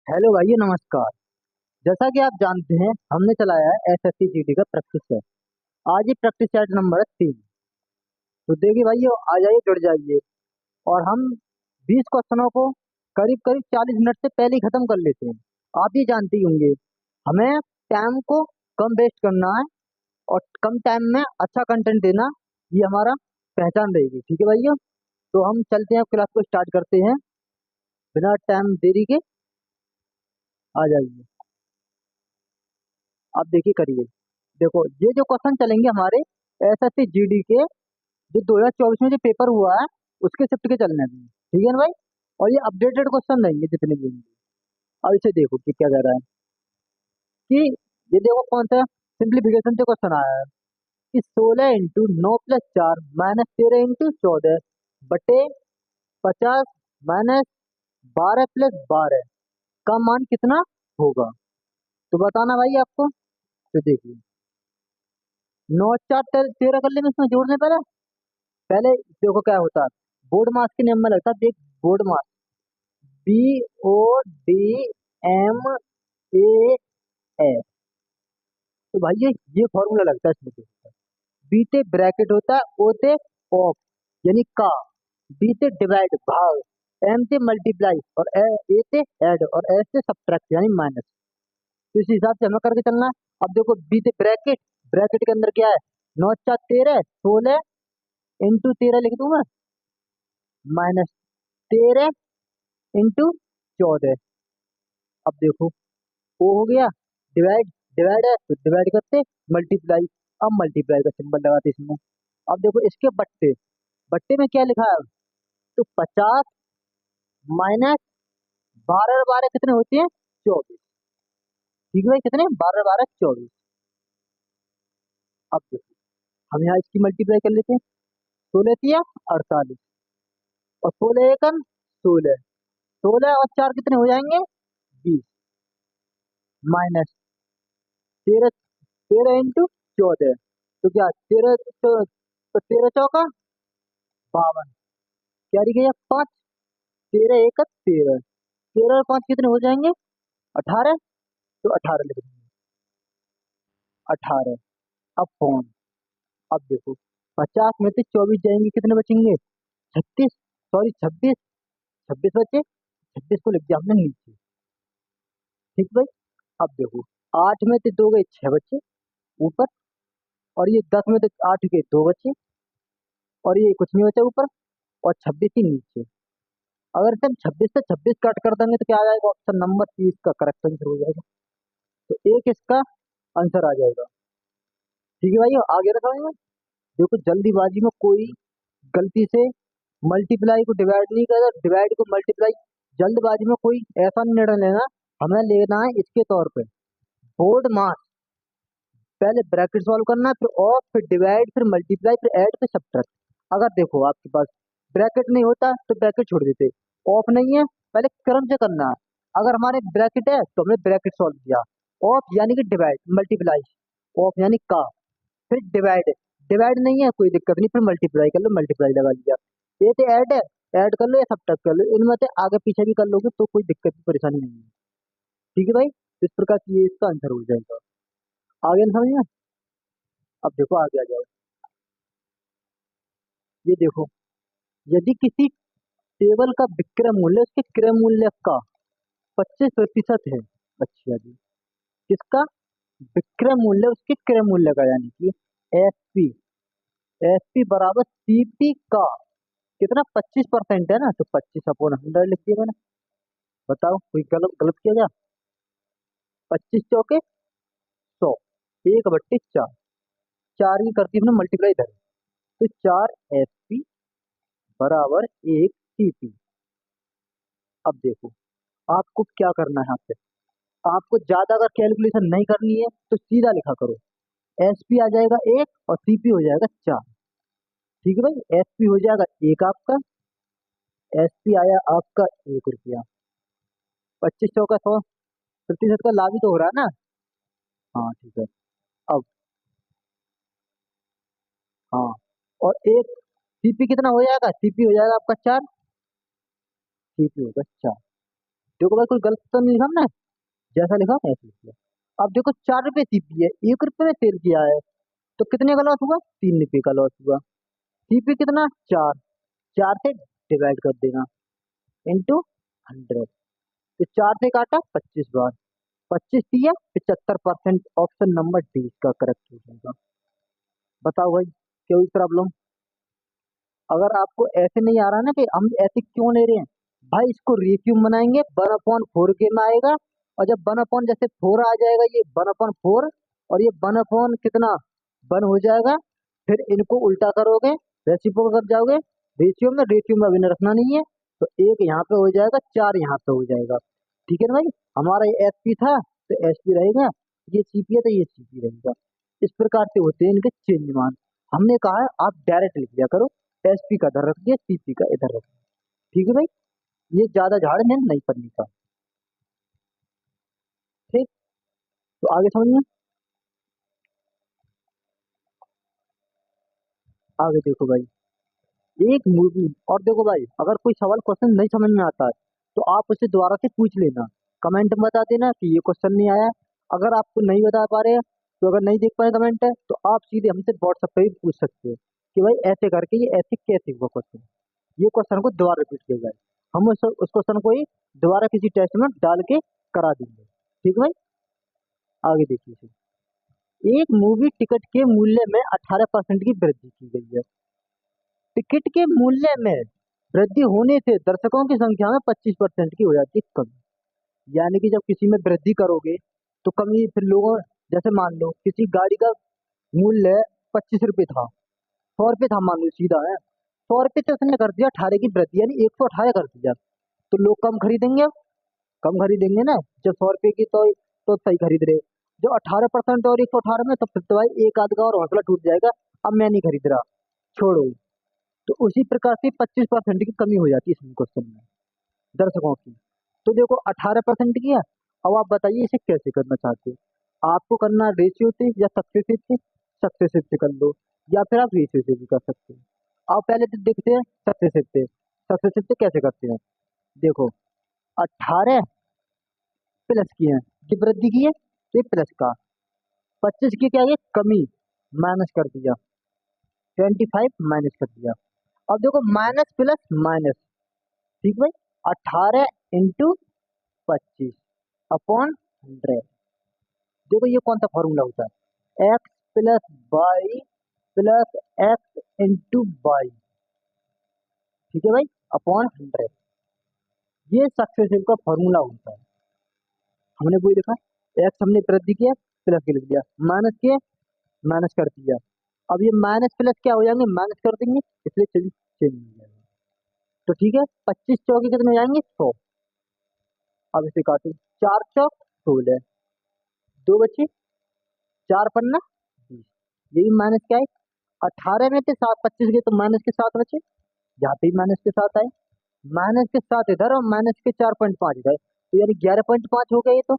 Hello भाइयों, नमस्कार। जैसा कि आप जानते हैं, हमने चलाया है एसएससी जीडी का प्रैक्टिस सेट। आज ही प्रैक्टिस सेट नंबर है 3। तो देखिए भाइयों, आ जाइए, जुड़ जाइए। और हम 20 क्वेश्चनों को करीब करीब 40 मिनट से पहले ही खत्म कर लेते हैं। आप ये जानते ही होंगे, हमें टाइम को कम वेस्ट करना है और कम टाइम में अच्छा कंटेंट देना, ये हमारा पहचान रहेगी। ठीक है भाइयों, तो हम चलते हैं, क्लास को स्टार्ट करते हैं बिना टाइम देरी के। आ जाइए, आप देखिए, करिए। देखो, ये जो क्वेश्चन चलेंगे हमारे एसएससी जीडी के, जो 2024 में जो पेपर हुआ है, उसके शिफ्ट के चलने हैं। ठीक है ना भाई? और ये अपडेटेड क्वेश्चन रहेंगे जितने भी होंगे। अब इसे देखो कि क्या कह रहा है कि ये देखो कौन सा सिंप्लीफिकेशन से क्वेश्चन आया है कि 16 × 9 + 4 -13 × 14 बटे 50 -12 + 12 का मान कितना होगा? तो बताना भाई आपको। तो देखिए, 9 × 4 = 13 कर लेंगे, इसमें जोड़ने पहले पहले देखो क्या होता है। बोर्ड मास के नियम में लगता है, देख। बोर्ड मास, BODMAS। तो भाई ये फॉर्मूला लगता है इसमें। बी ते ब्रैकेट होता है, ओ ते ऑफ यानी का, डी ते डिवाइड भाग, एम से मल्टीप्लाई और ए से ऐड और एस से सब्ट्रैक्ट यानी माइनस। तो इस हिसाब से हमें करके चलना है। अब देखो, बी ते ब्रैकेट, ब्रैकेट के अंदर क्या है? 9 × 4 = 13, 16 × 13 लिख दूंगा, -13 × 14। अब देखो, ओ हो गया, डिवाइड, डिवाइड है तो डिवाइड करते, मल्टीप्लाई, अब मल्टीप्लाई का सिंबल लगाते इसमें। अब देखो इसके बट्टे, बट्टे में क्या लिखा है? तो 50 -12 12 कितने होते हैं? 24। ठीक है भाई, कितने? 12 12 24। अब देखो, हम यहाँ इसकी मल्टीप्लाई कर लेते हैं। 16 तिया 48 और 16 एकम 16, 16 और 4 कितने हो जाएंगे? 20, माइनस 13, 13 × 14। तो क्या 13, तो 13 चौका 52, क्या रह गया? 5, 13 एक 13, 13 और 5 कितने हो जाएंगे? 18। तो 18 लिख देंगे, 18। अब फोन, अब देखो, 50 में से 24 जाएंगे, कितने बचेंगे? 36, सॉरी 26, 26 बचे, 26 को लिख दिया हमने नीचे। ठीक भाई। अब देखो, 8 में से 2 गए, 6 बचे ऊपर, और ये 10 में से 8 के 2 बचे, और ये कुछ नहीं बचा ऊपर, और 26 ही नीचे। अगर से हम 26 से 26 काट कर देंगे तो क्या आ जाएगा? ऑप्शन नंबर 30 का करेक्ट आंसर हो जाएगा। तो एक इसका आंसर आ जाएगा। ठीक है भाई, आगे रखा है। देखो, जल्दीबाजी में कोई गलती से मल्टीप्लाई को डिवाइड नहीं करता, डिवाइड को मल्टीप्लाई। जल्दबाजी में कोई ऐसा निर्णय लेना, हमें लेना है इसके तौर पे। बोर्ड मास, पहले ब्रैकेट सॉल्व करना है, फिर ऑफ, फिर डिवाइड, फिर मल्टीप्लाई, फिर ऐड, फिर सब्ट्रैक्ट। अगर देखो आपके पास ब्रैकेट नहीं होता तो ब्रैकेट छोड़ देते, ऑफ नहीं है, पहले क्रम से करना है। अगर हमारे ब्रैकेट है तो हमने ब्रैकेट सॉल्व किया, ऑफ यानी कि डिवाइड, मल्टीप्लाई, ऑफ यानी का, फिर डिवाइड, डिवाइड नहीं है कोई दिक्कत नहीं, फिर मल्टीप्लाई कर लो, मल्टीप्लाई लगा लिया। ये तो ऐड है, ऐड कर लो या सब्ट्रैक्ट कर लो, इनमें से आगे पीछे भी कर लोगे तो कोई दिक्कत की परेशानी नहीं है। ठीक है भाई, इस प्रकार से ये इसका आंसर हो जाएगा। आगे ना समझ में? अब देखो, आगे आ जाओ। ये देखो, यदि किसी टेबल का विक्रय मूल्य उसके क्रय मूल्य का 25% है। अच्छा जी, किसका? विक्रय मूल्य उसके क्रय मूल्य का, यानी कि एस पी, एस पी बराबर सीपी का कितना? 25% है ना, तो 25/100 लिख दिया मैंने। बताओ, कोई गलत गलत किया क्या? 25 × 100, 1/4, 4 की करती हमने मल्टीप्लाई इधर, तो 4 SP बराबर 1 CP। अब देखो, आपको क्या करना है यहाँ पे। आपको ज्यादा अगर कैलकुलेशन नहीं करनी है तो सीधा लिखा करो, SP आ जाएगा 1 और CP हो जाएगा 4। ठीक है भाई, SP हो जाएगा 1 आपका, SP आया आपका 1 रुपया। 25 × 100 प्रतिशत का लाभ ही तो हो रहा है ना। हाँ ठीक है। अब, हाँ, और एक CP कितना हो जाएगा? CP हो जाएगा आपका 4, CP होगा 4। देखो भाई कोई गलत तो नहीं लिखा हमने, जैसा लिखा है ऐसे लिख लिया। अब देखो 4 रुपए सीपी है, 1 रुपए में सेल किया है, तो कितने का लॉस हुआ? 3 रुपए का लॉस हुआ। सीपी कितना? 4, 4 से डिवाइड कर देना इंटू 100। तो 4 से काटा 25 बार, 25 दिया 75%। ऑप्शन नंबर डी इसका करेक्ट हो जाएगा। बताओ भाई क्या हुई प्रॉब्लम? अगर आपको ऐसे नहीं आ रहा ना कि हम ऐसे क्यों ले रहे हैं, भाई इसको रेशियो में बनाएंगे, 1/4 के में आएगा। और जब 1/, जैसे 4 आ जाएगा, ये 1/4 और ये 1/, कितना 1 हो जाएगा। फिर इनको उल्टा करोगे, रेसिप्रोकल कर जाओगे, रेशियो में अभी नहीं रखना नहीं है। तो 1 यहाँ पे हो जाएगा, 4 यहाँ पे हो जाएगा। ठीक है ना भाई, हमारा ये एस पी था तो एस पी रहेगा, ये सीपी है तो ये सीपी रहेगा। इस प्रकार से होते हैं इनके चेंज मान। हमने कहा है आप डायरेक्ट लिख दिया करो, एसपी का इधर रख दिया, सीपी का इधर रख दिया। ठीक है भाई, ये ज्यादा झाड़ में नहीं पड़ने का। ठीक, तो आगे समझ में, आगे देखो भाई, एक मूवी। और देखो भाई अगर कोई सवाल क्वेश्चन नहीं समझ में आता है तो आप उससे दोबारा से पूछ लेना, कमेंट में बता देना कि ये क्वेश्चन नहीं आया। अगर आपको नहीं बता पा रहे हैं, तो अगर नहीं देख पाए कमेंट है, तो आप सीधे हमसे व्हाट्सएप पे भी पूछ सकते हैं कि भाई ऐसे करके ये ऐसे कैसे हुआ क्वेश्चन, ये क्वेश्चन को दोबारा रिपीट किया जाए। हम उस क्वेश्चन को ही दोबारा किसी टेस्ट में डाल के करा देंगे। ठीक है भाई, आगे देखिए। एक मूवी टिकट के मूल्य में 18% की वृद्धि की गई है। टिकट के मूल्य में वृद्धि होने से दर्शकों की संख्या में 25% की हो जाती है कमी। यानी कि जब किसी में वृद्धि करोगे तो कमी, फिर लोगों, जैसे मान लो किसी गाड़ी का मूल्य 25 रुपये था, 100 रुपये था मान लो, सीधा है 100 रुपये से उसने कर दिया 18 की वृद्धि, यानी 118 कर दिया। तो लोग कम खरीदेंगे, कम खरीदेंगे ना। जब 100 रुपये की तो सही खरीद रहे। जो 18% और 118 में, तो फिर तो भाई एक आध का और हौसला टूट जाएगा, अब मैं नहीं खरीद रहा, छोड़ो। तो उसी प्रकार से 25% की कमी हो जाती है इसमें क्वेश्चन में दर्शकों की। तो देखो 18% की है। अब आप बताइए इसे कैसे करना चाहते हो, आपको करना रेशियो से या सक्सेसिव से? सक्सेसिव से कर लो, या फिर आप रेशियो से भी कर सकते हो। आप पहले तो देखते हैं सक्सेसिव से। सक्सेसिव से कैसे करते हैं, देखो 18 प्लस की है, ये वृद्धि की है तो ये प्लस का, 25 की क्या है कमी, माइनस कर दिया, 25 माइनस कर दिया। अब देखो माइनस प्लस माइनस, ठीक भाई, 18 इंटू 25 अपॉन 100। देखो ये कौन सा फॉर्मूला होता है, X plus Y plus X into Y, ठीक है भाई, अपॉन 100। ये सक्सेसिव का फॉर्मूला होता है। हमने वही लिखा, एक्स हमने वृद्धि किया, प्लस के लिख दिया, माइनस किया, माइनस कर दिया। अब ये माइनस प्लस क्या हो जाएंगे, माइनस कर देंगे, इसलिए चेंज चेंज हो जाएगा। तो ठीक है, 25 चौके कितने हो जाएंगे, 100। अब इसे काटो, 4 चौक 16, 2 बचे, 4 पन्ना 20। ये भी माइनस क्या है, 18 में से 7 25 गए तो माइनस के 7 बचे, यहाँ पे भी माइनस के 7 आए, माइनस के 7 इधर और माइनस के 4.5 इधर, तो यानी 11.5 हो गए। ये तो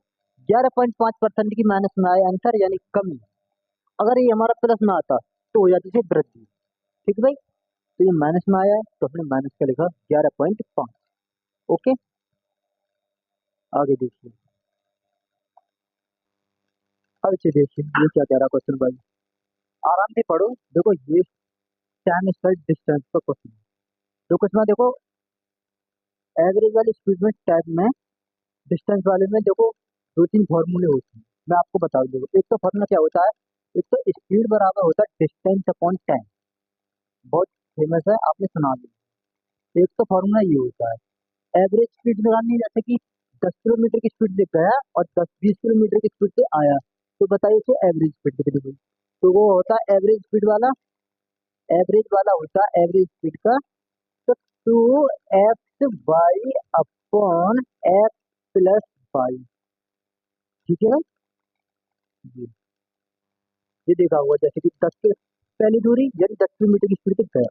11.5% की माइनस में आया आंसर, यानी कमी। अगर ये हमारा प्लस में आता तो हो जाती थी वृद्धि। ठीक भाई, तो ये माइनस में आया है तो हमने माइनस का लिखा 11.5। ओके, आगे देखिए। अब इसे देखिए ये क्या कह रहा क्वेश्चन भाई, आराम से पढ़ो। देखो ये टाइम स्पेड डिस्टेंस का क्वेश्चन है। तो कुछ में देखो एवरेज वाली स्पीड में टाइम में, डिस्टेंस वाले में देखो 2 3 फॉर्मूले होते हैं। मैं आपको बता दूँ, एक तो फॉर्मूला क्या होता है, एक तो स्पीड बराबर होता है डिस्टेंस अपॉन टाइम, बहुत फेमस है, आपने सुना लिया। एक तो फॉर्मूला ये होता है, एवरेज स्पीड निकालनी, जैसे कि 10 किलोमीटर की स्पीड से गया और 10 20 किलोमीटर की स्पीड से आया, तो बताइए उसे एवरेज स्पीड कितनी हुई। तो वो होता है एवरेज स्पीड वाला, एवरेज वाला होता है एवरेज स्पीड का, तो 2x upon x plus Y. ठीक है ना जी, ये देखा हुआ, जैसे कि 10 के पहली दूरी यानी 10 किलोमीटर की स्पीड से गया,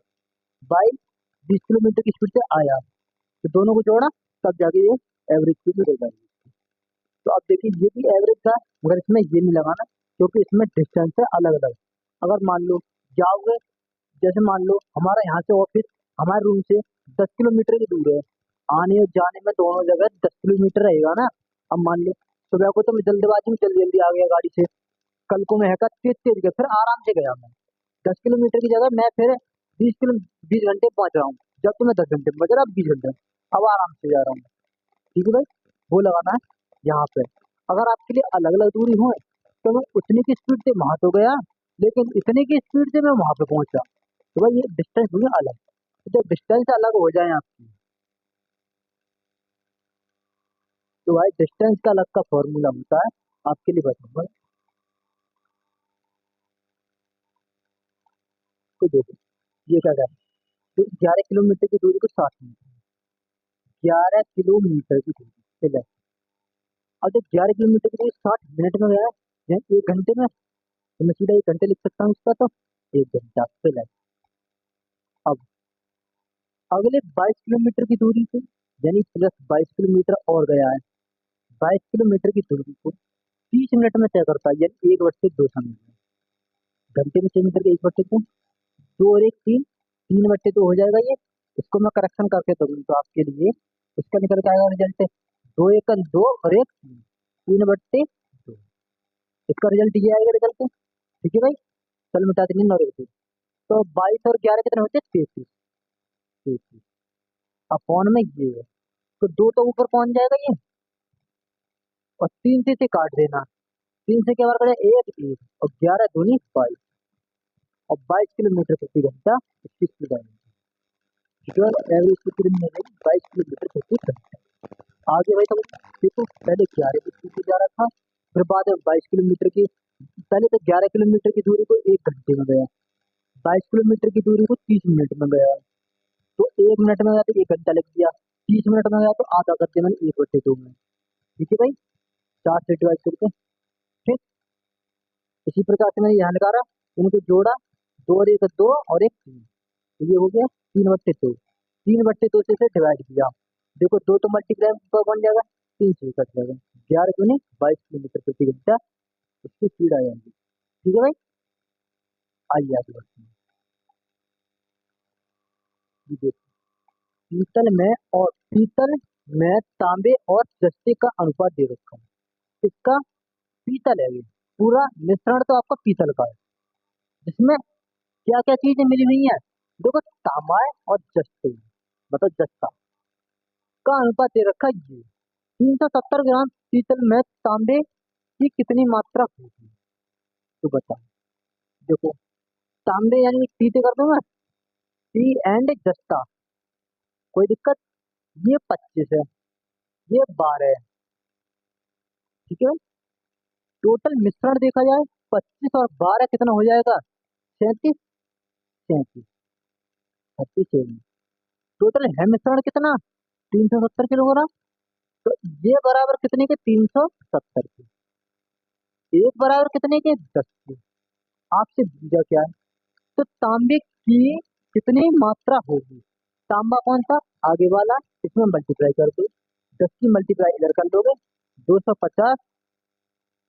बाई 20 किलोमीटर की स्पीड से आया, तो दोनों को जोड़ा तब जाके ये एवरेज स्पीड मिलेगा। तो आप देखिए ये भी एवरेज था, मगर इसमें ये नहीं लगाना क्योंकि इसमें डिस्टेंस है अलग अलग। अगर मान लो जाओगे, जैसे मान लो हमारा यहाँ से ऑफिस हमारे रूम से 10 किलोमीटर की दूर है, आने और जाने में दोनों जगह 10 किलोमीटर रहेगा ना। अब मान लो सुबह को तो मैं जल्दबाजी में जल्दी जल्दी आ गया गाड़ी से, कल को मैं है तेज तेज गया, फिर आराम से गया मैं, 10 किलोमीटर की जगह मैं फिर 20 घंटे पहुंच रहा हूँ, जब तो मैं 10 घंटे में बज रहा, अब 20 घंटे, अब आराम से जा रहा हूँ। ठीक है भाई, वो लगाना है यहाँ पे। अगर आपके लिए अलग अलग दूरी हो तो मैं उतनी की स्पीड से वहां तो गया, लेकिन इतने की स्पीड से मैं वहां पे पहुंचा, तो भाई ये डिस्टेंस हुई अलग। तो जब डिस्टेंस अलग हो जाए आपकी, तो भाई डिस्टेंस का अलग का फॉर्मूला होता है, आपके लिए बताऊंगा। तो देखो ये क्या है, तो 11 किलोमीटर की दूरी को 60 मिनट, 11 किलोमीटर की दूरी ठीक है। अब जब 11 किलोमीटर की दूरी 60 मिनट में गया, या 1 घंटे में, तो मैं सीधा 1 घंटे लिख सकता हूँ इसका, तो 1 घंटा फिर है। अब अगले 22 किलोमीटर की दूरी को, यानी प्लस 22 किलोमीटर और गया है, 22 किलोमीटर की दूरी को 30 मिनट में तय करता है, यानी 1/2 समय में। घंटे में चेंज करके 1/2, 2 और 1 3, 3/2 हो जाएगा ये। इसको मैं करेक्शन करके करूँ तो आपके लिए इसका निकल के आएगा रिजल्ट, 2 1 2 और 1 3, 3/2। इसका रिजल्ट ये आएगा रिजल्ट। ठीक है भाई, चल मिटाते नहीं, 9 तो 22 और 11 कितने होते हैं, 33। 33 अपॉन में ये है, तो 2 तो ऊपर पहुंच जाएगा ये, और 3 से इसे काट देना, 3 से क्या बार करें, 1 1, और 11 दूनी 22, और 22 किलोमीटर प्रति घंटा इसकी स्पीड आएगी। एवरेज स्पीड में 22 किलोमीटर प्रति घंटा। आगे भाई तो देखो, पहले 11 की जा रहा था, फिर बाद में 22 किलोमीटर की, पहले तो 11 किलोमीटर की दूरी को 1 घंटे में गया, 22 किलोमीटर की दूरी को 30 मिनट में गया, तो 1 मिनट में गया तो 1 घंटा लग गया, 30 मिनट में गया तो आधा करते मैंने 1/2 में। ठीक है भाई, 4 से डिवाइड करके, ठीक। इसी प्रकार से मैंने यहाँ निकाला, इनको जोड़ा, 2 और 1 2 और 1 3, तो ये हो गया 3/2, 3/2 से डिवाइड किया, देखो 2 तो मल्टीप्लाई पर बन जाएगा, 3 से कट जाएगा, 11 दूनी 22 किलोमीटर प्रति घंटा उसकी स्पीड आ जाएगी। ठीक है भाई, आइए आगे बढ़ते हैं। ये देखो, पीतल में और पीतल में तांबे और जस्ते का अनुपात दे रखा है, इसका पीतल है ये, पूरा मिश्रण तो आपका पीतल का है, जिसमें क्या क्या चीजें मिली हुई हैं, देखो तांबा है और जस्ते, मतलब जस्ता का अनुपात दे रखा है ये, 370 ग्राम पीतल में तांबे की कितनी मात्रा होगी, तो बताओ। देखो तांबे यानी टी से कर दूंगा, टी एंड जस्ता, कोई दिक्कत, ये 25 है, ये 12 है। ठीक है, टोटल मिश्रण देखा जाए 25 और 12 कितना हो जाएगा, 37, 37, 37, टोटल है मिश्रण कितना, 370 किलोग्राम, तो ये बराबर कितने के, 370 के, एक बराबर कितने के, 10 के। आपसे पूछा क्या है, तो तांबे की कितनी मात्रा होगी, तांबा कौन सा, आगे वाला, इसमें मल्टीप्लाई कर दो, 10 की मल्टीप्लाई इधर कर दोगे, 250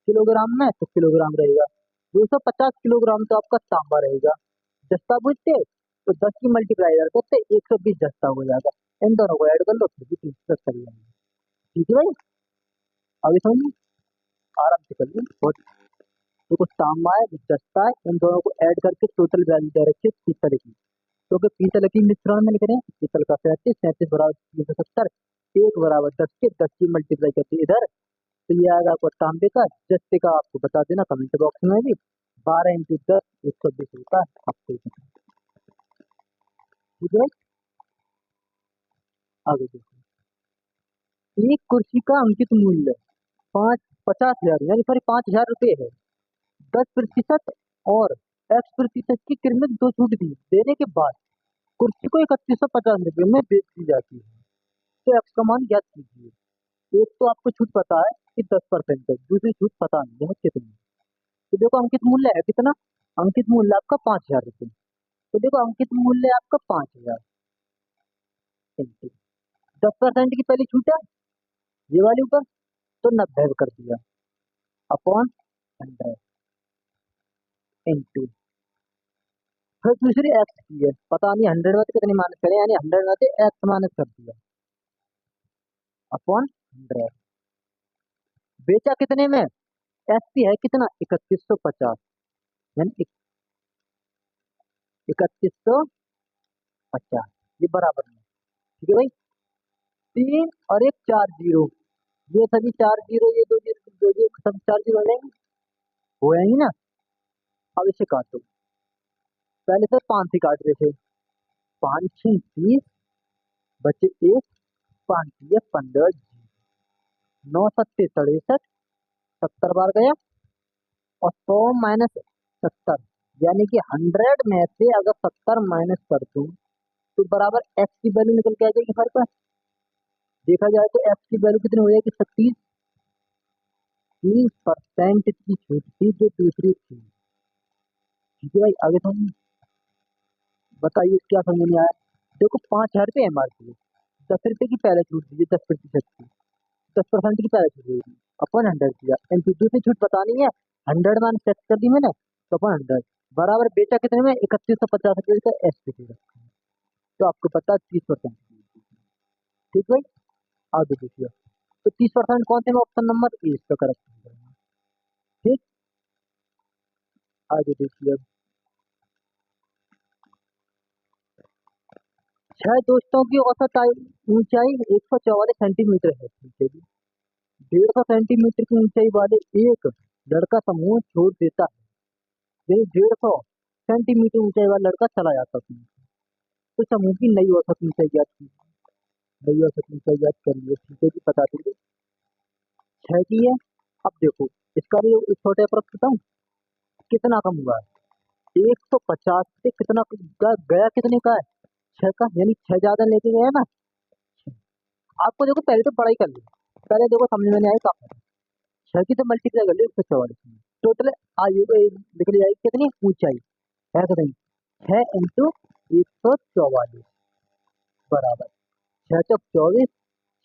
किलोग्राम में तो किलोग्राम रहेगा, 250 किलोग्राम तो आपका तांबा रहेगा, जस्ता पूछते तो 10 की मल्टीप्लाई इधर करते, 120 जस्ता हो जाएगा, इन दोनों को ऐड कर लो, फिर भी 370 जाएगा। ठीक है भाई, आगे समझ, आराम से करिए बहुत। देखो तांबा है, जस्ता है, इन दोनों को ऐड करके टोटल वैल्यू दे रखी है पीतल की, क्योंकि पीतल की मिश्रण में लिख रहे हैं, पीतल का 37, 37 बराबर 370, एक बराबर 10 के, 10 की मल्टीप्लाई करके इधर, तो ये आएगा आपको तांबे का, जस्ते का आपको बता देना कमेंट बॉक्स में भी, 12 × 10 120 होता है आपको। ठीक है, आगे देखो, एक कुर्सी का अंकित मूल्य 50,000 यानी सॉरी 5,000 रुपये है, 10% और X% की कीमत दो छूट दी देने के बाद कुर्सी को 3150 रुपये में बेच दी जाती है, तो एक्स का मान ज्ञात कीजिए। एक तो आपको छूट पता है कि 10% है, दूसरी छूट पता नहीं है कितनी। तो देखो अंकित मूल्य है कितना, अंकित मूल्य आपका 5,000 रुपये, तो देखो अंकित मूल्य आपका 5,000 इंटू 10% की पहली छूट है ये वाली ऊपर, तो 90 कर दिया, अपॉन 100 इंटू, फिर दूसरी एक्स की है, पता नहीं 100 में से कितनी माइनस करें, यानी 100 में से एक्स माइनस कर दिया, अपॉन 100। बेचा कितने में? एसपी है कितना? 3150, यानी 3150, ये बराबर में। ठीक है भाई, 3 और एक 4 जीरो, ये सभी 4 जीरो, ये दो जीरो, दो जीरो, सब 4 जीरो हो जाएंगे, हो जाएंगी ना। अब इसे काटो, पहले से 5 से काट रहे थे, 5 6 30, बचे 1, 5 दिए 15, 9 7 67, 70 बार गया, और 100 माइनस 70, यानी कि 100 में से अगर 70 माइनस कर दूं तो बराबर एक्स की वैल्यू निकल के आ जाएगी हमारे पास। देखा जाए तो एक्स की वैल्यू कितनी हो जाएगी? 30% की छूट थी जो दूसरी थी। ठीक है भाई, आगे समझ बताइए क्या समझ में आया? देखो 5,000 रुपये एमआरपी है, 10 रुपए की पहले छूट दीजिए, 10% की, 10% की पहले छूट देगी, अपन 100 किया, इनकी दूसरी छूट बतानी है, 100 मान सेट कर दी मैंने, तो अपन 100 बराबर बेचा कितने में? 3150 रुपये का एसपी रखा है, तो आपको पता 30%। ठीक भाई, आगे देखिए, तो 30% कौन से में? ऑप्शन नंबर ए इसका करेक्ट है। ठीक, आगे देखिए, छह दोस्तों की औसत ऊंचाई 144 सेंटीमीटर है, ठीक है जी। 150 सेंटीमीटर की ऊंचाई वाले एक लड़का समूह छोड़ देता है, यही 150 सेंटीमीटर ऊंचाई वाला लड़का चला जाता है, तो समूह की नई औसत ऊंचाई ज्ञात की, नई औसत ऊंचाई ज्ञात कर लिए। ठीक है जी, बता दीजिए, छह की है। अब देखो, इसका भी एक छोटे पर बताऊं, कितना कम हुआ है? 150 से कितना गया, कितने का है? 6 का, यानी 6 ज्यादा लेके गया ना। आपको देखो पहले तो पढ़ाई कर ली, पहले देखो समझ में नहीं आई कहाँ, 6 की तो मल्टीप्लाई कर ली 144 में, टोटल आयु निकल जाएगी कितनी? ऊंचाई है कितनी? 6 × 144 बराबर 6 चौक 24,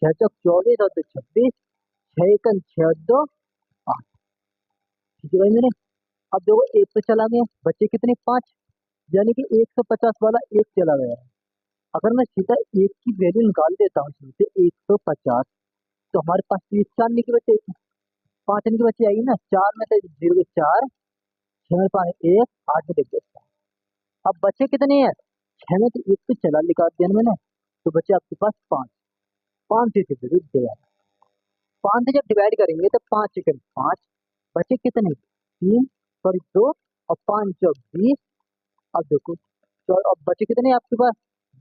6 चौक 24 और 2 26, 6 × 6 = 8। ठीक है भाई मेरे, अब देखो एक तो चला गया, बच्चे कितने? 5, यानी कि 150 वाला एक चला गया। अगर मैं सीधा एक की वैल्यू निकाल देता हूँ इसमें से 150, तो हमारे पास 4 नहीं के बच्चे, 5 नहीं के बच्चे आएगी ना, 4 में से 0 4, 6 में 5 1, 8 में देखिए। अब बच्चे कितने हैं? 6 में से एक तो चला निकाल दिया मैंने, तो बच्चे आपके पास 5, 5 से विरुद्ध गया, 5 से जब डिवाइड करेंगे तो 5 सेकंड 5, बचे कितने? 3, सॉरी 2, और 5 चौक 20। अब देखो, तो अब बचे कितने आपके पास?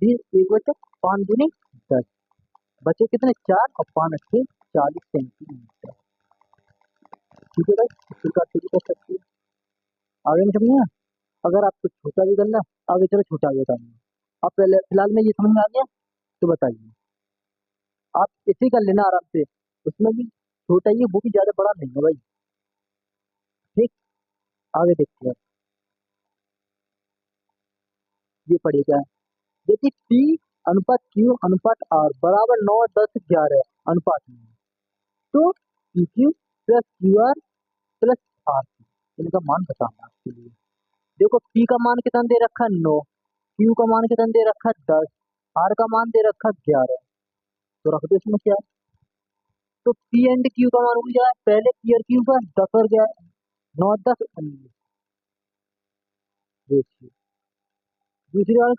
20, एक बचे 5 दूनी 10, बचे कितने? 4, और 5 अच्छे 40 सेंटीमीटर। ठीक है भाई, इस प्रकार से भी कर सकते हैं। आगे में समझिए, अगर आपको छोटा भी करना, आगे चलो छोटा भी करना। अब पहले फिलहाल में ये समझ में आ गया, तो बताइए, आप इसे कर लेना आराम से, उसमें भी छोटा ही है, वो भी ज्यादा बड़ा नहीं है भाई। ठीक, आगे देखते हैं, ये पढ़िए क्या है। यदि P अनुपात Q अनुपात R बराबर 9 10 11 अनुपात में है, तो PQ plus QR plus R, इनका मान बताना है आपके लिए। देखो P का मान कितना दे रखा है? 9, Q का मान कितना दे रखा है? 10, R का मान दे रखा है 11, तो रख दो इसमें क्या है? तो P एंड Q का मान हो जाए, पहले P और Q का 10 और 11, 9 10 19, देखिए दूसरी वाला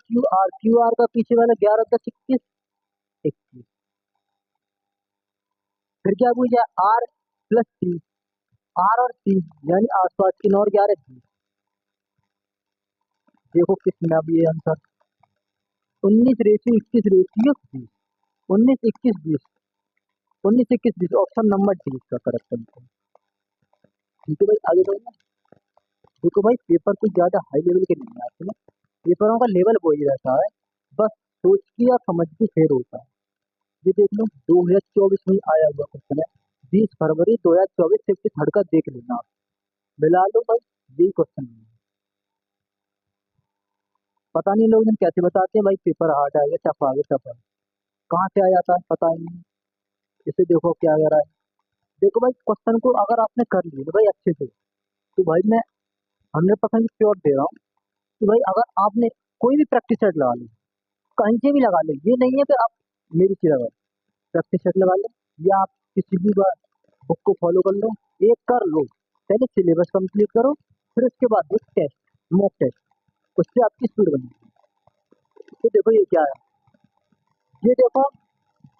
क्यू आर का पीछे वाला 11 10 21, 21, फिर क्या पूछा? आर प्लस सी, आर और सी यानी आसपास की 9 और 11 थी। देखो कितना भी ये आंसर, 19:21:20, 19 21 20, 19 21 20, ऑप्शन नंबर डी इसका करेक्ट आंसर। ठीक है भाई, आगे बढ़ना। देखो भाई, पेपर कुछ ज्यादा हाई लेवल के नहीं आते ना, पेपरों का लेवल वही रहता है, बस सोच की या समझ की फेर होता है। ये देख लो 2024 में आया हुआ क्वेश्चन है, 20 फरवरी 2024 फिफ्टी थर्ड का देख लेना आप, मिला लो भाई, यही क्वेश्चन है। पता नहीं लोग कैसे बताते हैं भाई, पेपर हार्ड आ गया, टफ आ गया, टफ आ गया, कहाँ से आ जाता है पता ही नहीं। इसे देखो क्या आ रहा है, देखो भाई क्वेश्चन को अगर आपने कर लिया भाई अच्छे से, तो भाई मैं 100% श्योर दे रहा हूँ कि भाई अगर आपने कोई भी प्रैक्टिस सेट लगा ली, कहीं से भी लगा ले, ये नहीं है कि आप मेरी चीज लगा, प्रैक्टिस सेट लगा ले, या आप किसी भी बार बुक को फॉलो कर लो, एक कर लो, पहले सिलेबस कंप्लीट करो, फिर उसके बाद वो टेस्ट, मॉक टेस्ट, उससे आपकी स्पीड बनेगी। तो देखो ये क्या है, ये देखो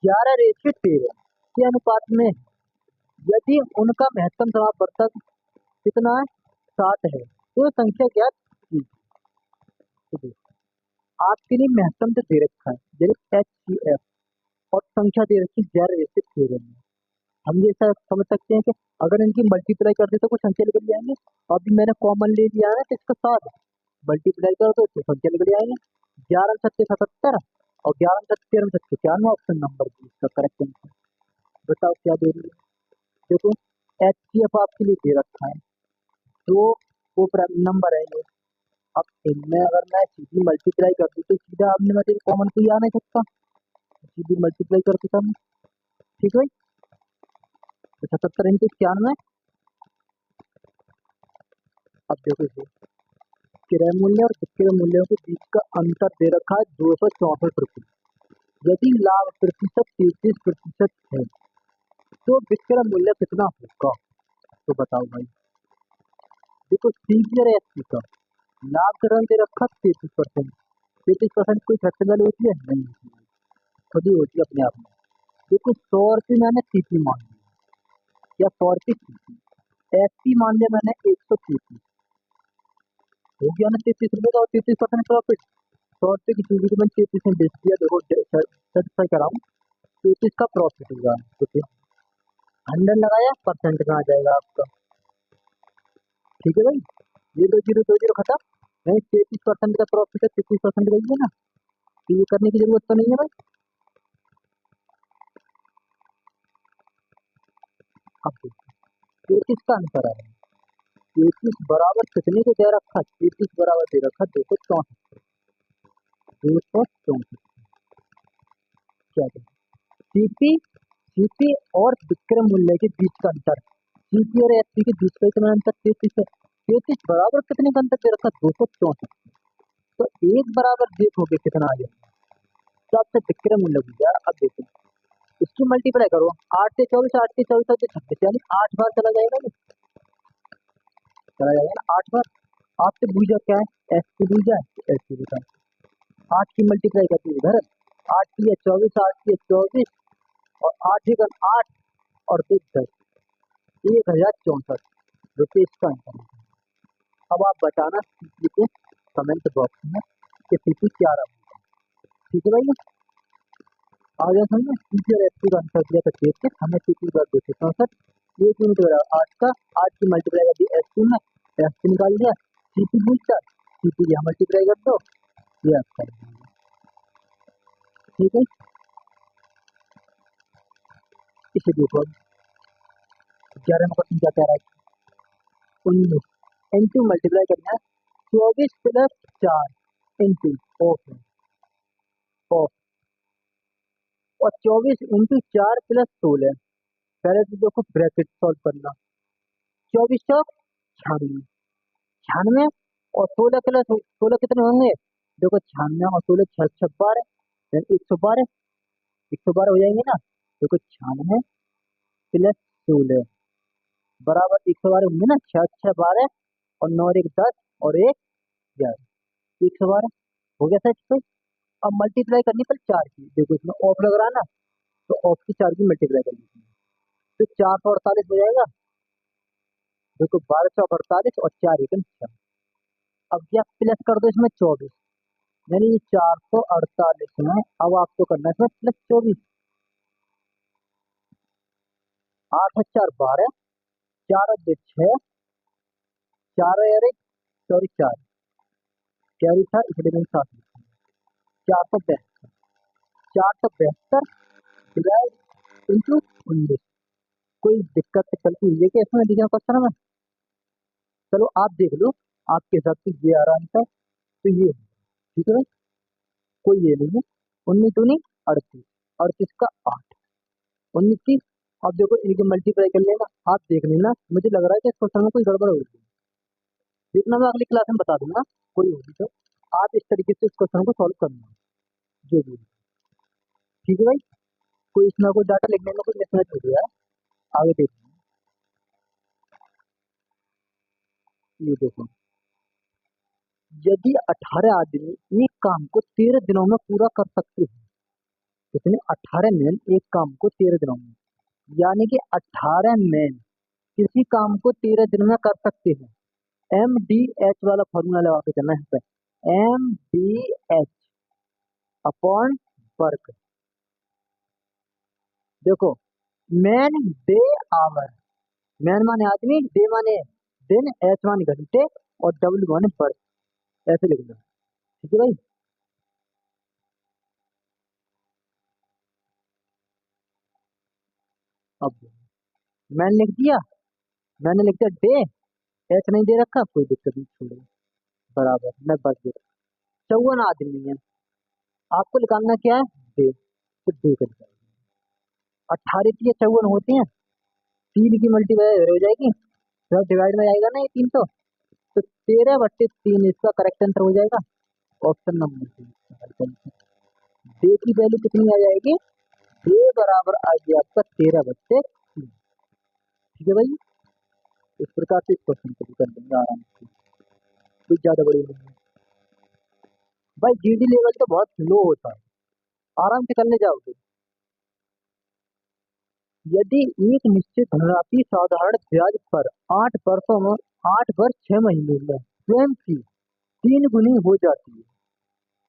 11:13 के अनुपात में यदि उनका महत्तम समापवर्तक कितना है, 7 है, तो ये संख्या क्या है, 30। तो देखो, आपके लिए महत्तम तो दे रखा है, जैसे HCF, और संख्या दे रखी 11:13 में। हम ये सब समझ सकते हैं कि अगर इनकी मल्टीप्लाई कर दे तो कुछ संख्या निकल जाएंगे। अभी मैंने कॉमन ले लिया है तो इसका 7 मल्टीप्लाई कर दो तो संख्या निकल जाएंगे, 11×7 = 77 और 11×7 = 91, ऑप्शन नंबर बी इसका करेक्ट आंसर। बताओ क्या दे रही है, देखो HCF आपके लिए दे रखा है, दो वो प्राइम नंबर है ये। अब इनमें अगर मैं सीधी मल्टीप्लाई कर दूँ तो सीधा आपने मतलब कॉमन कोई आ नहीं सकता, सीधी मल्टीप्लाई कर देता हूँ, ठीक है भाई। तो 77×91। अब देखो इसे, क्रय मूल्य और विक्रय मूल्यों के बीच का अंतर दे रखा है 264 रुपये। यदि लाभ प्रतिशत 33% है तो विक्रय मूल्य कितना होगा, तो बताओ भाई। देखो सीनियर एसपी का लाभ करण दे रखा 33%, 33% कोई फ्रैक्शन वैल्यू होती है नहीं होती है, खुद ही होती है अपने आप में। देखो 100 रुपये मैंने सीपी मान लिया या 100 रुपये सीपी, एसपी मान लिया मैंने 130, हो गया ना 33 रुपये का और 33% प्रॉफिट। 100 रुपये की चीज को मैंने 33 में बेच दिया, देखो सेटिस्फाई कराऊँ 33 का प्रॉफिट होगा, तो 100 लगाया परसेंट में आ जाएगा आपका, ठीक है भाई। ये 2 0 खत्म, नहीं 33% का प्रॉफिट है, 33% गई है ना, तो ये करने की जरूरत तो नहीं है भाई। अब देखो 33 का आंसर आ रहा है, 33 बराबर कितने को दे रखा, 33 बराबर दे रखा 264, 264। क्या सीपी, सीपी और विक्रय मूल्य के बीच का अंतर, सीपी और एसपी के बीच का इतना अंतर 33 है, 33 बराबर कितने का अंतर दे रखा 264, तो एक बराबर देखोगे कितना आ जाएगा, तो आपसे विक्रय मूल्य हो गया। अब देखो इसकी मल्टीप्लाई करो, 8 से 24, 8 से 24, 8 से 26, यानी 8 बार चला जाएगा, ये चला जाएगा ना 8 बार। आपसे भूजा क्या है, एस की भूजा है, एस की भूजा 8 की मल्टीप्लाई करती है इधर, 8 की है 24, 8 की है 24 और 8 ही 8 और 10, 1064 रुपये इसका आंसर है। अब आप बताना सीपी को कमेंट बॉक्स में कि सीपी क्या रहा, ठीक है भाई। आ गया समझ, सीपी और एसपी का आंसर दिया था 33, हमें सीपी का 264, 1 यूनिट बराबर 8 का, 8 की मल्टीप्लाई कर दी एसपी में, एसपी निकाल दिया, सीपी पूछता, सीपी यहाँ मल्टीप्लाई कर दो, ये आपका, ठीक है। इसे देखो 11 क्वेश्चन क्या कह रहा है, 19 इंटू मल्टीप्लाई करना है 24 + 4 इंटू ऑफ ऑफ और 24 × 4 + 16। पहले तो देखो ब्रैकेट सॉल्व करना, 2496, 96 और 16 कितने होंगे, देखो 96 और 16 6 12, 112, 112 हो जाएंगे ना, देखो 96 + 16 बराबर 112 होंगे ना, 6 6 12 और 9 1 10 और 1 11, 112 हो गया सर इससे। अब मल्टीप्लाई करनी पर 4 की, देखो इसमें ऑफ लग रहा है ना, तो ऑफ की 4 की मल्टीप्लाई कर लीजिए, तो 448 हो जाएगा, देखो 1248 और 4 1 6। अब क्या प्लस कर दो इसमें 24, यानी ये 448 में अब आपको करना है इसमें प्लस 24, 8 × 4 12, 4 × 2 6, 4 और 1 सॉरी 4 कैरी था इसलिए मैंने 7 लिखा, 472, 472 डिवाइड इंटू 19। कोई दिक्कत चलती हुई है कि इसमें दिखा क्वेश्चन में, चलो आप देख लो आपके हिसाब से ये आ रहा आंसर, तो ये ठीक है भाई, कोई ये नहीं है। 19 दूनी 38, 38 का 8, 19 की। अब देखो इनके मल्टीप्लाई कर लेना, आप देख लेना, मुझे लग रहा है कि इस क्वेश्चन में कोई गड़बड़ होगी, देखना मैं अगली क्लास में बता दूंगा, कोई होगी तो आप इस तरीके से इस क्वेश्चन को सॉल्व करना, जो भी है। ठीक है भाई, कोई इसमें कोई डाटा लिखने में कोई मिसमैच हो गया है। आगे देखो, ये देखो, यदि 18 आदमी एक काम को 13 दिनों में पूरा कर सकते हैं, कितने 18 मैन एक काम को 13 दिनों में, यानी कि 18 मैन किसी काम को 13 दिन में कर सकते हैं। MDH वाला फॉर्मूला लगा के चलना है यहाँ पे, MDH अपॉन वर्क। देखो, मैन डे आवर, मैन माने आदमी, डे माने दिन, एच माने घंटे और डब्ल्यू माने वर्क, ऐसे लिखना। ठीक है भाई। अब मैंने लिख दिया, मैंने लिख दिया डे, एच नहीं दे रखा, कोई दिक्कत नहीं, छोड़ो, बराबर मैं बच गया। 54 आदमी है, आपको निकालना क्या है, डे, तो डे कर दिया। 18 की 54 होते हैं, 3 की मल्टीप्लाई हो जाएगी, जब डिवाइड में आएगा ना ये 3 तो 13/3 इसका करेक्ट आंसर हो जाएगा, ऑप्शन नंबर 3। डे की वैल्यू कितनी आ जाएगी, डे बराबर आ गया आपका 13/3। ठीक है भाई, इस प्रकार से इस क्वेश्चन को भी कर लेंगे आराम से, कुछ ज्यादा बड़ी नहीं है भाई। GD लेवल तो बहुत लो होता है, आराम से करने जाओगे। यदि एक निश्चित धनराशि साधारण ब्याज पर 8 वर्षों में 8 वर्ष 6 महीने में स्वयं की 3 गुनी हो जाती है,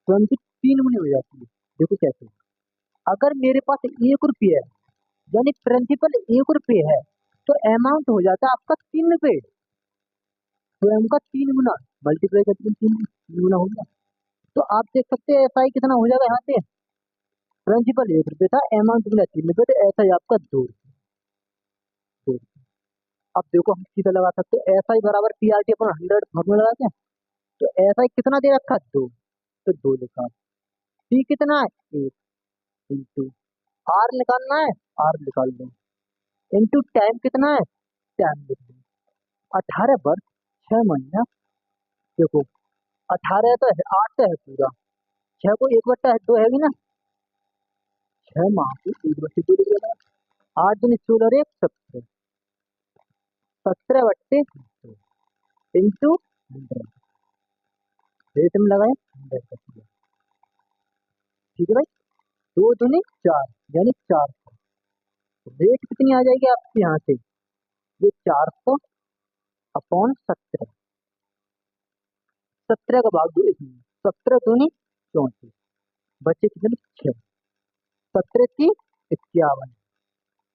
स्वयं की 3 गुनी हो जाती है। देखो कैसे, अगर मेरे पास 1 रुपये है, यानी प्रिंसिपल 1 रुपये है, तो अमाउंट हो जाता है आपका 3 रुपये, स्वयं का 3 गुना, मल्टीप्लाई करके 3 गुना हो गया। तो आप देख सकते हैं SI कितना हो जाएगा यहाँ पे, प्रिंसिपल 1 रुपये था, अमाउंट मिला 3 रुपये, तो SI आपका 2 रुपये। अब देखो हम सीधा लगा सकते हैं, SI बराबर PRT अपन 100 फॉर्मूला लगाते हैं, तो SI कितना दे रखा है, 2, तो 2 लिखा। T कितना है, 1, इंटू R निकालना है, R निकाल दो, इंटू टाइम कितना है, टाइम लिख दो। 18 वर्ष 6 महीना, देखो 18 तो है, 8 तो है पूरा, 6 को 1/2 है भी ना, 6 माह को 1/2 लिख देना। 8 दिन 16 और 1 17, 17/2 इंटू 100, रेट में लगाए 100 कर दिया। ठीक है भाई, 2 दूनी 4, यानी 400। रेट कितनी आ जाएगी आपके यहाँ से, ये 400 अपॉन 17, 17 का भाग 2 इसमें, 17 दूनी 34, बच्चे कितने 6, 17 3 51।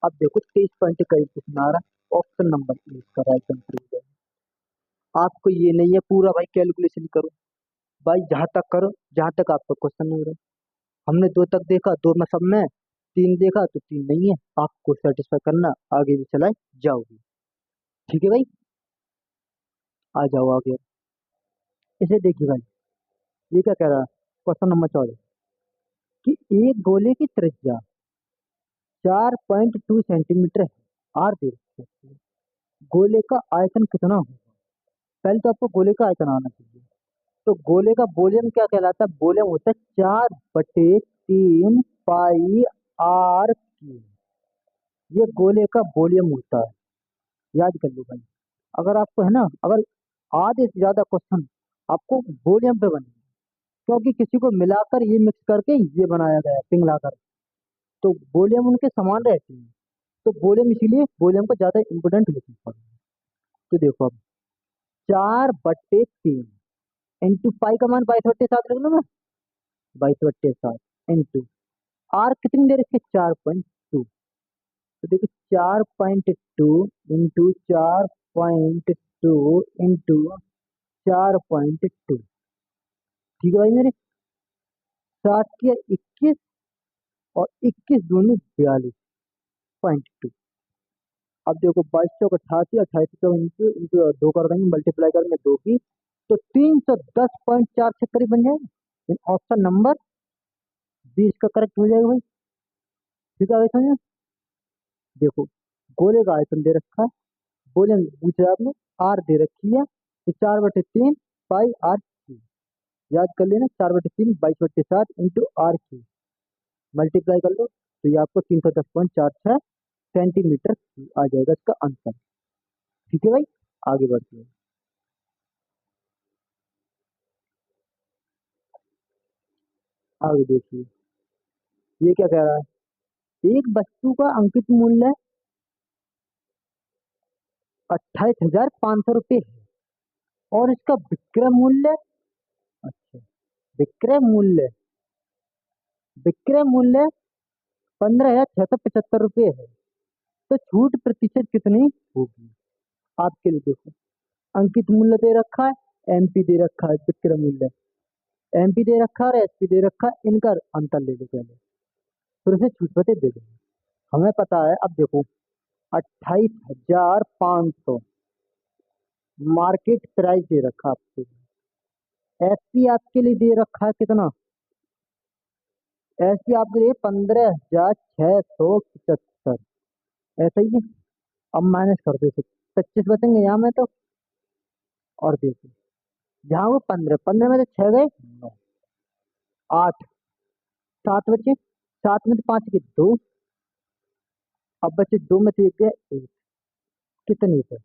अब देखो 23 पॉइंट करीब कितना आ रहा है, ऑप्शन नंबर ए इसका राइट आंसर हो जाएगा। आपको ये नहीं है पूरा भाई कैलकुलेशन करो, भाई जहाँ तक करो जहाँ तक आपका क्वेश्चन नहीं हो रहा। हमने 2 तक देखा, 2 में सब में, 3 देखा तो 3 नहीं है, आपको सेटिस्फाई करना, आगे भी चलाए जाओगे। ठीक है भाई, आ जाओ आगे। इसे देखिए भाई, ये क्या कह रहा है, क्वेश्चन नंबर 14, कि एक गोले की त्रिज्या 4.2 सेंटीमीटर है, आर दे रखी है। गोले का आयतन कितना होगा, पहले तो आपको गोले का आयतन आना चाहिए। तो गोले का वॉल्यूम क्या कहलाता है, वॉल्यूम होता है 4/3 पाई r क्यूब, ये गोले का वॉल्यूम होता है, याद कर लो भाई। अगर आपको है ना, अगर आधे से ज्यादा क्वेश्चन आपको वॉल्यूम पे बने, क्योंकि किसी को मिलाकर ये मिक्स करके ये बनाया गया है पिघलाकर, तो वॉल्यूम उनके समान रहते हैं, तो वॉल्यूम इसीलिए वॉल्यूम को ज्यादा इंपोर्टेंट होती है। तो देखो अब 4/3 इंटू पाई का मान 22/7 रख लो ना, 22/7 इंटू आर कितनी दे रखी है, 4.2, तो देखो 4.2 इंटू 4.2 इंटू 4.2, ठीक है भाई मेरे, 7 के 21 और 21 दूनी 42.2। अब देखो 22 88, 28 इंटू इंटू 2 कर देंगे, मल्टीप्लाई करेंगे 2 की, तो 310.46 करीब बन जाएगा, ऑप्शन नंबर 20 का करेक्ट हो जाएगा भाई। ठीक है भाई समझे, देखो गोले का आयतन दे रखा है, गोले में पूछा आपने, आर दे रखी है, तो 4/3 पाई आर क्यूब, याद कर लेना, 4/3 22/7 इंटू आर क्यूब, मल्टीप्लाई कर लो, तो ये आपको 310.46 सेंटीमीटर आ जाएगा इसका आंसर। ठीक है भाई, आगे बढ़ते हैं। आगे देखिए, ये क्या कह रहा है, एक वस्तु का अंकित मूल्य 28,500 रुपये है और इसका विक्रय मूल्य, अच्छा, विक्रय मूल्य विक्रय मूल्य 15,675 रुपये है, तो छूट प्रतिशत कितनी होगी? आपके लिए देखो, अंकित मूल्य दे रखा है, एमपी दे रखा है, विक्रय मूल्य एमपी दे रखा है और एसपी दे रखा है, इनका अंतर ले लो पहले, फिर उसे छूट प्रति दे दो। हमें पता है, अब देखो 28,500 मार्केट प्राइस दे रखा है आपके लिए, एसपी आपके लिए दे रखा है कितना, एसपी आपके लिए 15,675, ऐसा ही है। अब माइनस कर दो, 25 बचेंगे यहाँ में तो, और देखो यहाँ वो 15, 15 में से 6 गए 9, 8, 7 बचे, 7 में से 5 के 2, अब बचे 2 में से 1 गया 1, कितने पे,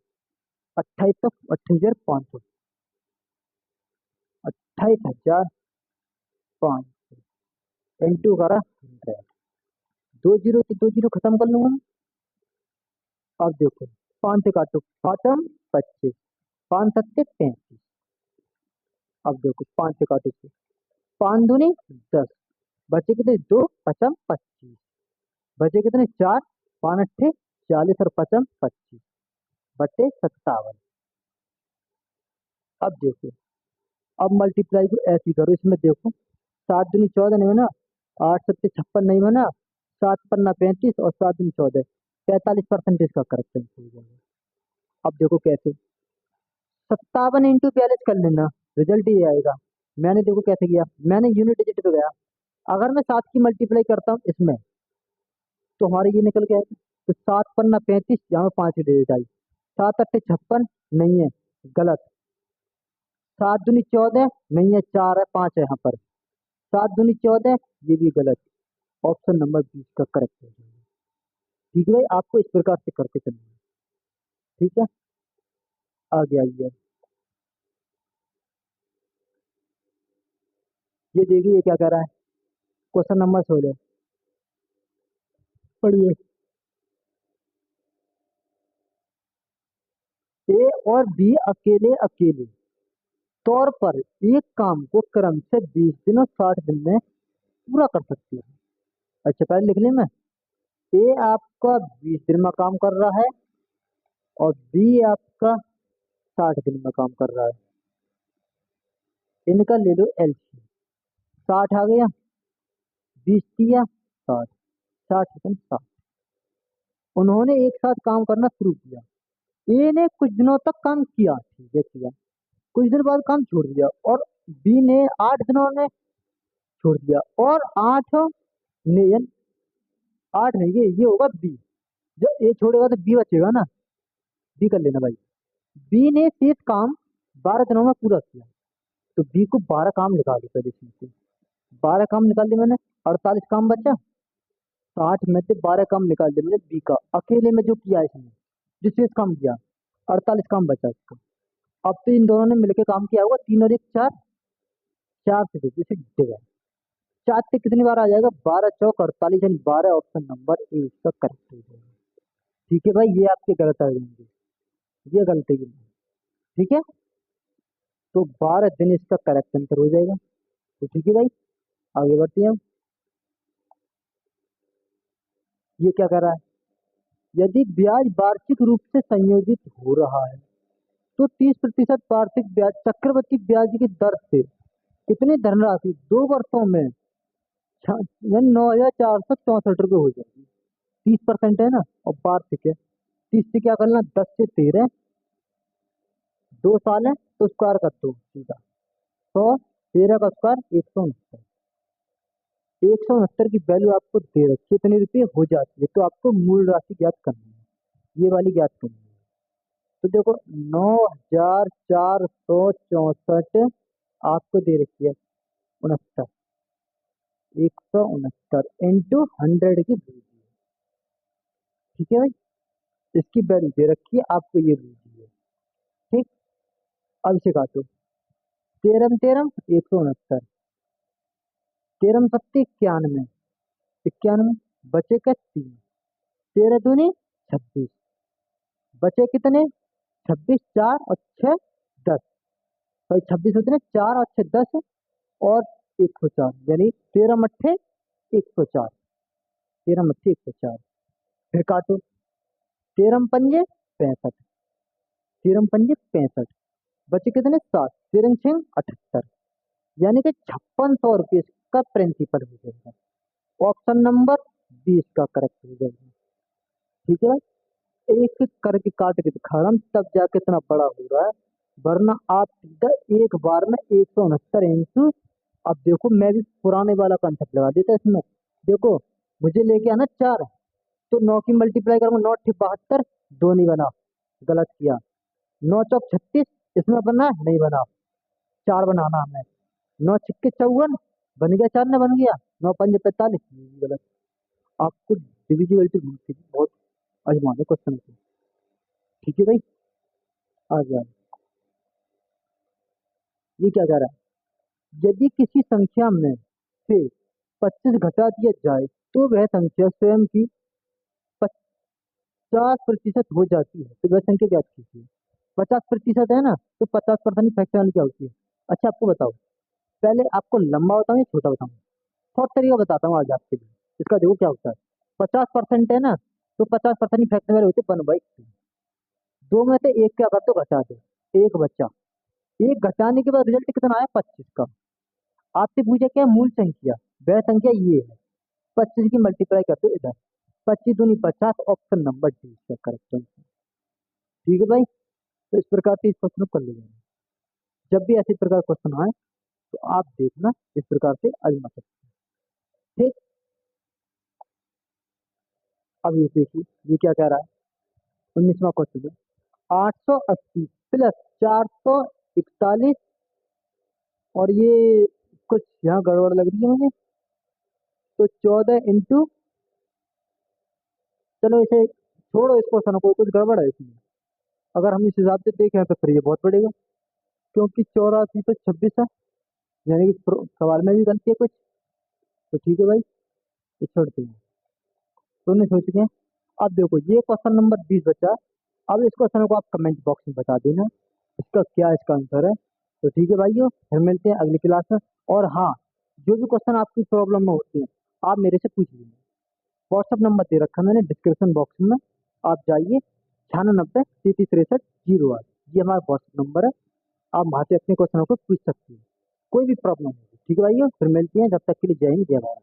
28,500, 28,500 इंटू करा 100, 2 जीरो तो 2 जीरो खत्म कर लूंगा। अब देखो, 5 से काटो, 5 25, 5 सत्ते 35, अब देखो 5 से काटो, 5 दूनी 10, बचे कितने 2, 5 25, बचे कितने 4, 5 अट्ठे 40 और 5 25, बटे 57। अब देखो, अब मल्टीप्लाई को ऐसे ही करो, इसमें देखो 7 दूनी 14 नहीं बना, 8 सत्ते 56 नहीं बना, 7 पन्ना 35 और 7 दूनी 14, 45% इसका करेक्शन हो जाएगा। अब देखो कैसे, 57 × 42 कर लेना, रिजल्ट ये आएगा। मैंने देखो कैसे किया, मैंने यूनिट डिजिट पे गया, अगर मैं 7 की मल्टीप्लाई करता हूँ इसमें, तो हमारे ये निकल के आएगा, तो 7 पन्ना 35, यहाँ 5 की डिजिट आई, 7 अट्ठे 56 नहीं है, गलत, 7 दूनी 14 नहीं है, 4 है 5 है यहाँ पर, 7 दूनी 14, ये भी गलत, ऑप्शन नंबर 20 का करेक्ट हो जाएगा। ठीक है भाई, आपको इस प्रकार से करके चलना है। ठीक है, आगे आइए, ये देखिए ये क्या कह रहा है, क्वेश्चन नंबर 16 पढ़िए। ए और बी अकेले अकेले तौर पर एक काम को क्रम से 20 दिन और 60 दिन में पूरा कर सकते हैं। अच्छा, पहले लिख लें मैं, ए आपका 20 दिन में काम कर रहा है और बी आपका 60 दिन में काम कर रहा है, इनका ले लो एलसीएम, 60 आ गया, 20 दिया 60, 60 उन्होंने एक साथ काम करना शुरू किया, ए ने कुछ दिनों तक काम किया, ठीक है किया, कुछ दिन बाद काम छोड़ दिया, और बी ने 8 दिनों में छोड़ दिया, और 8 ने, 8 नहीं, ये होगा बी, जब ए छोड़ेगा तो बी बचेगा ना, बी कर लेना भाई। बी ने शेष काम 12 दिनों में पूरा किया, तो बी को 12 काम निकाल दो पहले इसमें से, 12 काम निकाल दिए मैंने, 48 काम बचा, 60 में से 12 काम निकाल दिए मैंने बी का, अकेले में जो किया इसने, जो शेष काम किया, 48 काम बचा इसका। अब तो इन दोनों ने मिलकर काम किया होगा, 3 और 1 4, 4 से जैसे डिवाइड, 4 से कितनी बार आ जाएगा, 12 चौक 48, यानी 12, ऑप्शन नंबर ए इसका करेक्ट हो जाएगा। ठीक है भाई, ये आपके गलत आ जाएंगे, ये गलती है। ठीक है, तो 12 दिन इसका करेक्ट आंसर हो जाएगा। तो ठीक है भाई, आगे बढ़ते हैं हम। ये क्या कर रहा है, यदि ब्याज वार्षिक रूप से संयोजित हो रहा है, तो 30% वार्षिक ब्याज चक्रवृद्धि ब्याज की दर से कितनी धनराशि 2 वर्षों में, यानी 9,464 रुपये हो जाएगी। 30% है ना, और वार्षिक है, 30 से क्या करना, 10 से 13, 2 साल है तो स्क्वायर कर दो सीधा, 100, 13 का स्क्वायर 169, 169 की वैल्यू आपको दे रखी है, इतने रुपये हो जाती है, तो आपको मूल राशि ज्ञात करनी है, ये वाली ज्ञात करनी है। तो देखो 9,464 आपको दे रखी है 69, 169 इंटू 100 की वैल्यू। ठीक है भाई, इसकी वैल्यू दे रखी है आपको, ये वैल्यू है। ठीक, अब इसे काटो। तेरह तेरह 169, तेरह सत्ती 91, 91 बचे का 3, 13 दूनी 26, बचे कितने? 26, 4 और 6 10। भाई 26 होते हैं 4 और 6 10, और 104, यानी 13 104, 13 104। फिर काटो। 13 पंजे 65, 13 पंजे 65, बचे कितने? 7, 13 6 78, यानी कि 5600 रुपये का प्रिंसिपल हो जाएगा। ऑप्शन नंबर 20 का करेक्ट हो जाएगा। ठीक है भाई, एक एक करके काट के दिखा रहा हूँ, तब जाके इतना बड़ा हो रहा है, वरना आप सीधा एक बार में 169 इंटू। अब देखो, मैं भी पुराने वाला कंसेप्ट लगा देता इसमें। देखो, मुझे लेके आना 4, तो 9 की मल्टीप्लाई करूंगा, 9 × 72, 2 नहीं बना, गलत किया। 9 × 36, इसमें बना नहीं बना, 4 बनाना हमें। 9 × 54 बन गया, 4 ने बन गया। 9 × 5 = 45, गलत। आपको डिविजिबिलिटी बहुत आजमाने क्वेश्चन को। ठीक है भाई, आ गया। ये क्या कह रहा है? यदि किसी संख्या में से 25 घटा दिया जाए तो वह संख्या स्वयं की 50% हो जाती है, तो वह संख्या क्या कीजिए? 50% है ना, तो 50% फ्रैक्शन क्या होती है? अच्छा आपको बताओ, पहले आपको लंबा बताऊं या छोटा बताऊं? शॉर्ट तरीका बताता हूँ आज आपके लिए। इसका देखो क्या होता है। 50% है ना, तो 50% फ्रैक्शन होते 1/2। दो में से एक क्या कर दो, घटा दो, एक बच्चा। एक घटाने के बाद रिजल्ट कितना आया? 25 का। आपसे पूछा क्या? मूल संख्या, वह संख्या ये है। 25 की मल्टीप्लाई कर दो इधर, 25 दूनी 50, ऑप्शन नंबर डी इसका करेक्ट आंसर। ठीक है भाई, तो इस प्रकार से इस क्वेश्चन को कर लीजिए। जब भी ऐसे प्रकार क्वेश्चन आए तो आप देखना, इस प्रकार से आजमा सकते हैं। ठीक, अब ये देखिए, ये क्या कह रहा है? 19वां क्वेश्चन है। 880 प्लस 441, और ये कुछ यहाँ गड़बड़ लग रही है मुझे, तो 14 इंटू, चलो इसे छोड़ो, इस क्वेश्चन को, कुछ गड़बड़ है इसमें। अगर हम इस हिसाब से देखें तो फिर ये बहुत बढ़ेगा, क्योंकि 84 पे 26 है, यानी कि सवाल में भी गलती है कुछ। तो ठीक है भाई, ये छोड़ते हैं, दोनों सोच चुके हैं। अब देखो, ये क्वेश्चन नंबर 20 बचा। अब इस क्वेश्चन को आप कमेंट बॉक्स में बता देना इसका क्या इसका आंसर है। तो ठीक है भाइयों, फिर मिलते हैं अगली क्लास में। और हाँ, जो भी क्वेश्चन आपकी प्रॉब्लम में होते हैं, आप मेरे से पूछ लीजिए। व्हाट्सअप नंबर दे रखा है मैंने डिस्क्रिप्शन बॉक्स में, आप जाइए। 96 33 63 0 8, ये हमारा व्हाट्सअप नंबर है। आप वहाँ से अपने क्वेश्चनों को पूछ सकते हैं, कोई भी प्रॉब्लम होगी। ठीक है भाइयों, फिर मिलते हैं, जब तक के लिए जय हिंद जय भारत।